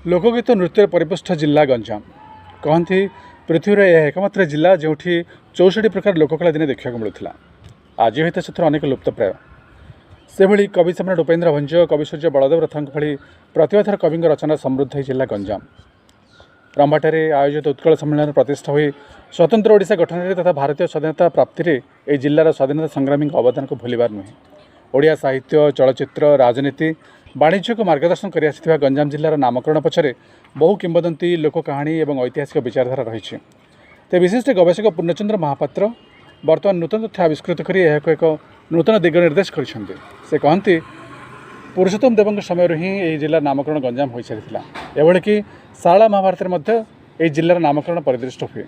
लोकगीत नृत्य परिपुष्ट जिला गंजाम कहती पृथ्वीर यह एकमात्र जिला जो 64 प्रकार लोककला दिन देखा मिलूला। आज हुए से अनेक लुप्तप्राय से कवि सम्राट उपेन्द्र भंज कविसूर्य बलदेव रथ भली प्रतिभाधर कवि रचना समृद्ध जिला गंजाम। रंभाटे आयोजित उत्कल सम्मेलन प्रतिष्ठा हुई स्वतंत्र ओडिशा गठन में तथा भारतीय स्वाधीनता प्राप्ति में यह जिलार स्वाधीनता संग्रामी अवदान को भूलबार नुहे। ओडिया साहित्य चलचित्र राजनीति वाणिज्य को मार्गदर्शन कर गंजाम जिलार नामकरण पछरे बहु किंवदंती लोक कहानी और ऐतिहासिक विचारधारा रही। ते विशिष्ट गवेषक पूर्णचंद्र महापात्र बर्तमान नूतन तथ्य आविष्कृत कर एक नूतन दिग निर्देश करछन्ते। से कहती पुरुषोत्तम देव समय ही यह जिलार नामकरण गंजाम हो सारी एभली कि शाला महाभारत में जिलार नामकरण परिदृष्ट हुए।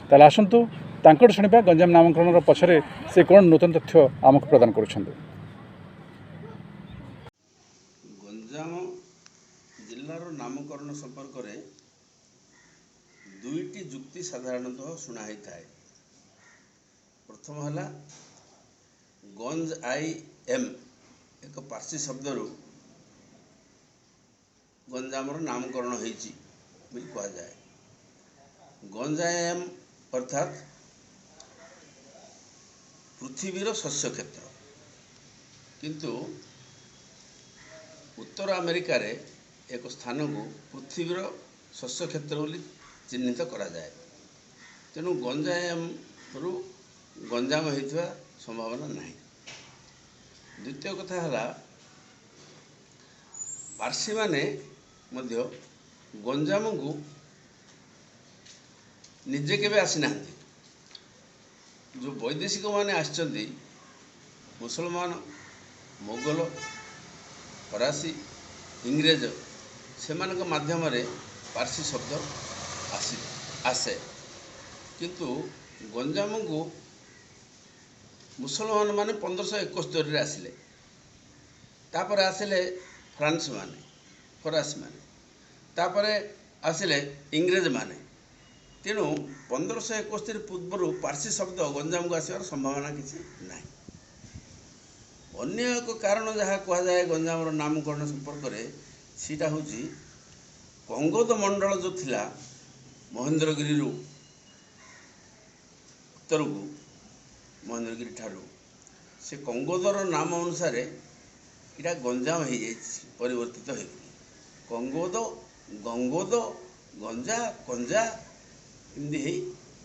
ताले आसतु तांकड़ शुणा गंजाम नामकरण पछरे से कौन नूतन तथ्य आमको प्रदान करुछन्ते। गंजाम जिलार नामकरण संपर्क में दुईटी जुक्ति साधारणतः शुणा थाए। प्रथम है गंज आई एम एक पार्सी शब्द गंजामर नामकरण होइछि कह जाए। गंजाम अर्थात पृथ्वीर शस्य क्षेत्र, किंतु उत्तर अमेरिका रे एक स्थान को पृथ्वीर शस्य क्षेत्र बोली चिन्हित करा जाए। तेणु गंजाम रु गंजाम होइथिबा संभावना नहीं। द्वितीय कथा है पार्सी माने मध्य गंजाम को निजे केबे आसी नाहंती। जो वैदेशिक माने आछंती मुसलमान मोगल फरासी इंग्रेज से माध्यम पार्सी शब्द आसे, किंतु गंजाम को मुसलमान माने 1571 आसिले। तापर आसिले फ्रांस माने फरासी माने, तापर आसिले इंग्रेज माने। तेणु 1571 पूर्व पार्सी शब्द गंजाम को आसवार संभावना किसी नहीं। अन्य एक कारण जहाँ कह जाए गंजाम नामकरण संपर्क में सीटा हूँ कंगोद मंडल जो थिला महेंद्रगिरी उत्तर को महेंद्रगिरी ठारू से कंगोदर नाम अनुसार इटा गंजाम हो परिवर्तित हो कंगोद गंगोद गंजा कंजा एमती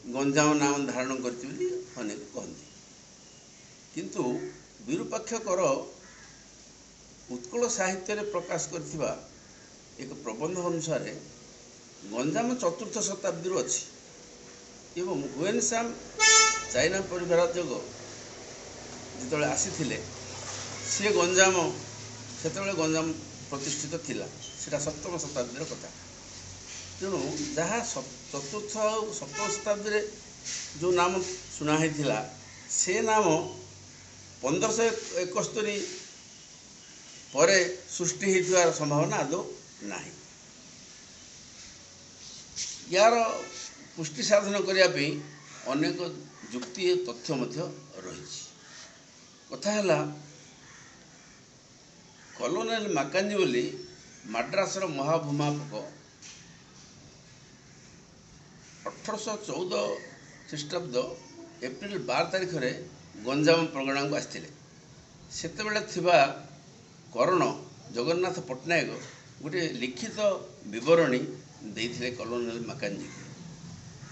गंजाम नाम धारण करती अनेक कहती। किंतु विरूपाक्षकर उत्कल साहित्य रे प्रकाश करथिबा एक प्रबंध अनुसार गंजाम 4th शताब्दी अच्छी एवं हुएनसांग चाइना परिवार जोग जो आसी सी गंजाम से गंजाम प्रतिष्ठित थिला, सेटा 7th शताब्दी कथा। तेणु जहाँ 4th और 7th शताब्दी जो नाम शुणा होता से नाम 1571 पर सृष्टि होइथिबार संभावना आदौ नहीं। यार पुष्टि साधन करने अनेक जुक्ति तथ्य रही। कथा है कलोनेल मैकेंजी बोली मद्रासर महाभूमापक 1814 ख्रीष्टाब्द एप्रिल 12 तारीख में गंजाम प्रगणा को आसते। सेतेबेले थिबा कर्ण जगन्नाथ पट्टनायक गोटे लिखित विवरणी देइथिले कलोनेल मैकेंजी।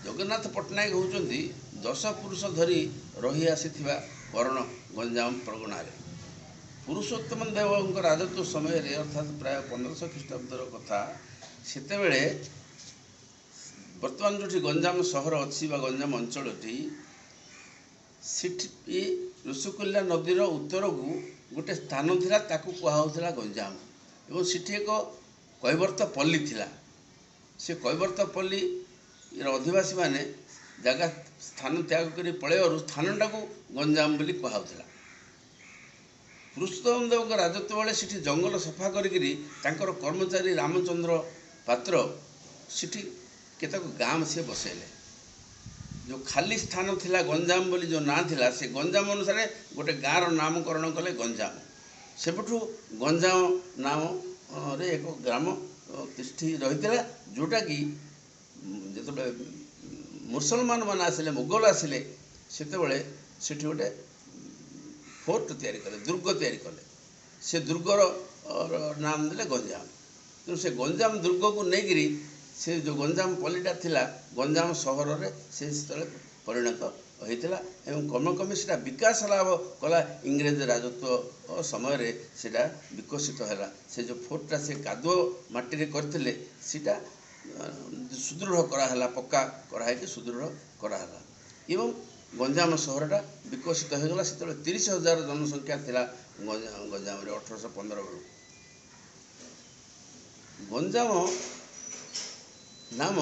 जगन्नाथ पट्टनायक होउचंदी 10 पुरुष धरी रही आसीथिबा कर्ण गंजाम प्रगणा रे। पुरुषोत्तम देव राजत्व समय रे अर्थात प्राय 1500 ख्रीष्टाब्दर कथा। सेतेबेले वर्तमान जो गंजाम सहर अच्छी गंजाम अंचल सी ऋषिकुल्या नदीर उत्तर को गोटे स्थान थिला ताकू कहउथिला गंजाम एवं सिठी एक कैवर्त पल्ली थिला। से कैवर्त पल्ली अधिवासी माने जगह स्थान त्याग कर पलैवर स्थानटा को गंजाम बोली कहउथिला। पुरुषोत्तम देव राजत्व बेले सिठी जंगल सफा करिकरी तांकर कर्मचारी रामचंद्र पात्र सिठी केतक गाँव से बसैले। जो खाली स्थान थिला गंजाम बोली जो ना थिला से गंजाम अनुसार गोटे गाँव नामकरण कले गंजाम। सेपठू गंजाम नाम रे एक ग्राम ତିଷ୍ଠି ରହିଥିଲା, ଯେଉଁଟାକି ଯେତେବେଳେ ମୁସଲମାନ ମାନେ ଆସିଲେ, ମୋଗଲ ଆସିଲେ, ସେତେବେଳେ ସେଠି ଗୋଟେ ଫୋର୍ଟ ତିଆରି କଲେ, ଦୁର୍ଗ ତିଆରି କଲେ। ସେ ଦୁର୍ଗର ନାମ ଦେଲେ ଗଞ୍ଜାମ। ତେଣୁ ସେ ଗଞ୍ଜାମ ଦୁର୍ଗକୁ ନେଇକରି ସେ ଯେଉଁ ଗଞ୍ଜାମ ପଲ୍ଲୀଟା ଥିଲା, ଗଞ୍ଜାମ ସହରରେ ସେ ସେତେବେଳେ ପରିଣତ ହୋଇଥିଲା ଏବଂ କ୍ରମକ୍ରମେ ସେଇଟା ବିକାଶ ଲାଭ କଲା। ଇଂରେଜ ରାଜତ୍ୱ ସମୟରେ ସେଇଟା ବିକଶିତ ହେଲା। ସେ ଯେଉଁ ଫୋର୍ଟଟା ସେ କାଦୁଅ ମାଟିରେ କରିଥିଲେ, ସେଇଟା ସୁଦୃଢ଼ କରାହେଲା, ପକ୍କା କରାହେଇକି ସୁଦୃଢ଼ କରାହେଲା ଏବଂ ଗଞ୍ଜାମ ସହରଟା ବିକଶିତ ହୋଇଗଲା। ସେତେବେଳେ 30,000 ଜନସଂଖ୍ୟା ଥିଲା ଗଞ୍ଜାମରେ 1815 ବେଳକୁ। ଗଞ୍ଜାମ ନାମ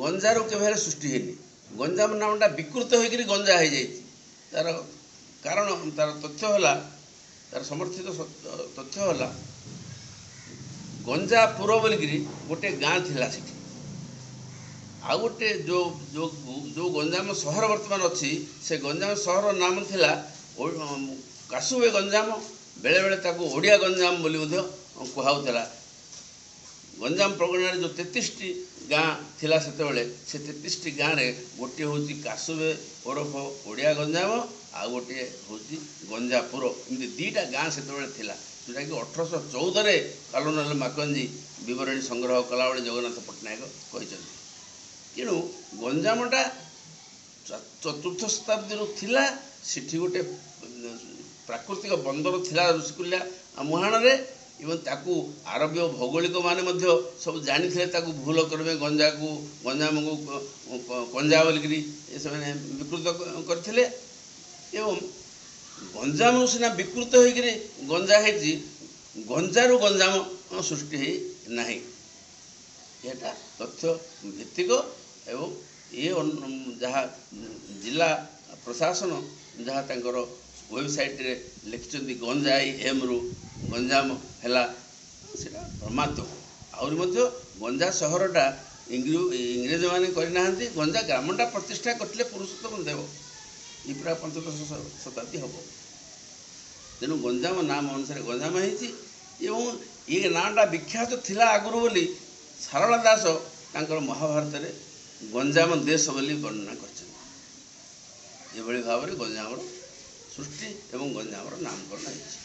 ଗଞ୍ଜାରୁ କେବେ ହେଲେ ସୃଷ୍ଟି ହେଇନି। ଗଞ୍ଜାମ ନାମଟା ବିକୃତ ହୋଇକରି ଗଞ୍ଜା ହେଇଯାଇଛି। ତା'ର କାରଣ, ତା'ର ତଥ୍ୟ ହେଲା, ତା'ର ସମର୍ଥିତ ତଥ୍ୟ ହେଲା, ଗଞ୍ଜାପୁର ବୋଲିକିରି ଗୋଟେ ଗାଁ ଥିଲା ସେଠି। ଆଉ ଗୋଟେ ଯେଉଁ ଗଞ୍ଜାମ ସହର ବର୍ତ୍ତମାନ ଅଛି, ସେ ଗଞ୍ଜାମ ସହର ନାମ ଥିଲା କାସୁବେ ଗଞ୍ଜାମ। ବେଳେବେଳେ ତାକୁ ଓଡ଼ିଆ ଗଞ୍ଜାମ ବୋଲି ମଧ୍ୟ କୁହାହେଉଥିଲା। ଗଞ୍ଜାମ ପ୍ରଗଣାରେ ଯେଉଁ 33ଟି ଗାଁ ଥିଲା ସେତେବେଳେ, ସେ 33ଟି ଗାଁରେ ଗୋଟିଏ ହେଉଛି କାସୁବେ ଓରଫ ଓଡ଼ିଆ ଗଞ୍ଜାମ, ଆଉ ଗୋଟିଏ ହେଉଛି ଗଞ୍ଜାପୁର। ଏମିତି ଦୁଇଟା ଗାଁ ସେତେବେଳେ ଥିଲା, ଯେଉଁଟାକି 1814ରେ କଲୋନେଲ ମାକେଞ୍ଜି ବିବରଣୀ ସଂଗ୍ରହ କଲାବେଳେ ଜଗନ୍ନାଥ ପଟ୍ଟନାୟକ କହିଛନ୍ତି। ତେଣୁ ଗଞ୍ଜାମଟା 4ର୍ଥ ଶତାବ୍ଦୀରୁ ଥିଲା। ସେଠି ଗୋଟେ ପ୍ରାକୃତିକ ବନ୍ଦର ଥିଲା ଋଷିକୁଲ୍ୟା ମୁହାଣରେ ଏବଂ ତାକୁ ଆରବୀୟ ଭୌଗୋଳିକ ମାନେ ମଧ୍ୟ ସବୁ ଜାଣିଥିଲେ। ତାକୁ ଭୁଲ କରିବେ, ଗଞ୍ଜାମକୁ କଞ୍ଜା ବୋଲିକିରି ସେମାନେ ବିକୃତ କରିଥିଲେ ଏବଂ ଗଞ୍ଜାମରୁ ସିନା ବିକୃତ ହୋଇକରି ଗଞ୍ଜା ହେଇଛି, ଗଞ୍ଜାରୁ ଗଞ୍ଜାମ ସୃଷ୍ଟି ହେଇ ନାହିଁ। ଏଟା ତଥ୍ୟ ଭିତ୍ତିକ ଏବଂ ଯାହା ଜିଲ୍ଲା ପ୍ରଶାସନ ଯାହା ତାଙ୍କର ୱେବସାଇଟ୍ରେ ଲେଖିଛନ୍ତି, ଗଞ୍ଜାଇଏମ୍ରୁ ଗଞ୍ଜାମ ହେଲା, ସେଇଟା ପ୍ରମାତ୍ମକ। ଆହୁରି ମଧ୍ୟ ଗଞ୍ଜା ସହରଟା ଇଂରେଜମାନେ କରିନାହାନ୍ତି। ଗଞ୍ଜା ଗ୍ରାମଟା ପ୍ରତିଷ୍ଠା କରିଥିଲେ ପୁରୁଷୋତ୍ତମ ଦେବ। ଏ ପ୍ରାୟ 15ଶ ଶତାବ୍ଦୀ ହେବ। ତେଣୁ ଗଞ୍ଜାମ ନାମ ଅନୁସାରେ ଗଞ୍ଜାମ ହେଇଛି ଏବଂ ଏ ନାଁଟା ବିଖ୍ୟାତ ଥିଲା ଆଗରୁ ବୋଲି ସାରଳା ଦାସ ତାଙ୍କର ମହାଭାରତରେ ଗଞ୍ଜାମ ଦେଶ ବୋଲି ବର୍ଣ୍ଣନା କରିଛନ୍ତି। ଏଭଳି ଭାବରେ ଗଞ୍ଜାମର ସୃଷ୍ଟି ଏବଂ ଗଞ୍ଜାମର ନାମକରଣ ହେଇଛି।